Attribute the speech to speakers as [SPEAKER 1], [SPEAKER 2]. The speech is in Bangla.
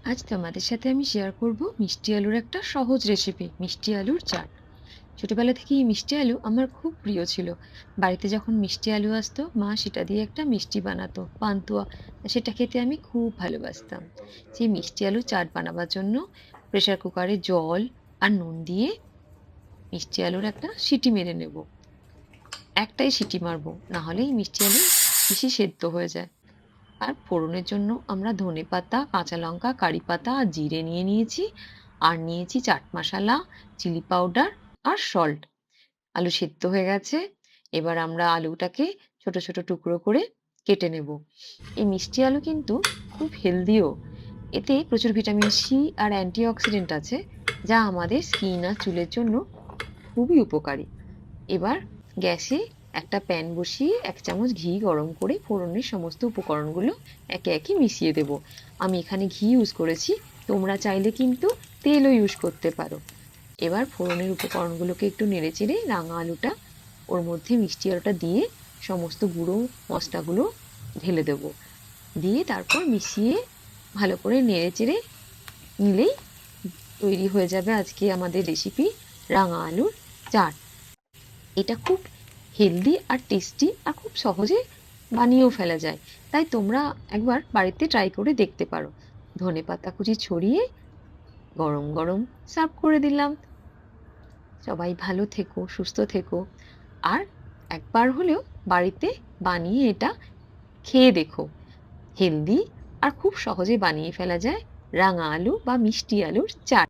[SPEAKER 1] আজ তোমাদের সাথে আমি শেয়ার করব মিষ্টি আলুর একটা সহজ রেসিপি, মিষ্টি আলুর চাট। ছোটবেলা থেকেই এই মিষ্টি আলু আমার খুব প্রিয় ছিল। বাড়িতে যখন মিষ্টি আলু আসতো, মা সেটা দিয়ে একটা মিষ্টি বানাতো, পান্তুয়া। সেটা খেতে আমি খুব ভালোবাসতাম। সেই মিষ্টি আলু চাট বানাবার জন্য প্রেসার কুকারে জল আর নুন দিয়ে মিষ্টি আলুর একটা সিটি মেরে নেব। একটাই সিটি মারবো, না হলে এই মিষ্টি আলু বেশি সেদ্ধ হয়ে যায়। আর ফোড়নের জন্য আমরা ধনেপাতা, কাঁচা লঙ্কা, কারি পাতা আর জিরে নিয়ে নিয়েছি। আর নিয়েছি চাট মশলা, চিলি পাউডার আর সল্ট। আলু সেদ্ধ হয়ে গেছে। এবার আমরা আলুটাকে ছোট ছোট টুকরো করে কেটে নেব। এই মিষ্টি আলু কিন্তু খুব হেলদিও। এতে প্রচুর ভিটামিন সি আর অ্যান্টিঅক্সিডেন্ট আছে, যা আমাদের স্কিন আর চুলের জন্য খুবই উপকারী। এবার গ্যাসে একটা প্যান বসিয়ে ১ চামচ ঘি গরম করে ফোড়নের সমস্ত উপকরণগুলো একে একে মিশিয়ে দেব। আমি এখানে ঘি ইউজ করেছি, তোমরা চাইলে কিন্তু তেলও ইউজ করতে পারো। এবার ফোড়নের উপকরণগুলোকে একটু নেড়েচেড়ে রাঙা আলুটা ওর মধ্যে মিষ্টি আলুটা দিয়ে সমস্ত গুঁড়ো মশলাগুলো ঢেলে দেব। দিয়ে তারপর মিশিয়ে ভালো করে নেড়েচেড়ে নিলেই তৈরি হয়ে যাবে আজকে আমাদের রেসিপি, রাঙা আলুর চাট। এটা খুব হেলদি আর টেস্টি আর খুব সহজে বানিয়েও ফেলা যায়। তাই তোমরা একবার বাড়িতে ট্রাই করে দেখতে পারো। ধনেপাতা কুচি ছড়িয়ে গরম গরম সার্ভ করে দিলাম। সবাই ভালো থেকো, সুস্থ থেকো। আর একবার হলেও বাড়িতে বানিয়ে এটা খেয়ে দেখো। হেলদি আর খুব সহজে বানিয়ে ফেলা যায় রাঙা আলু বা মিষ্টি আলুর চাট।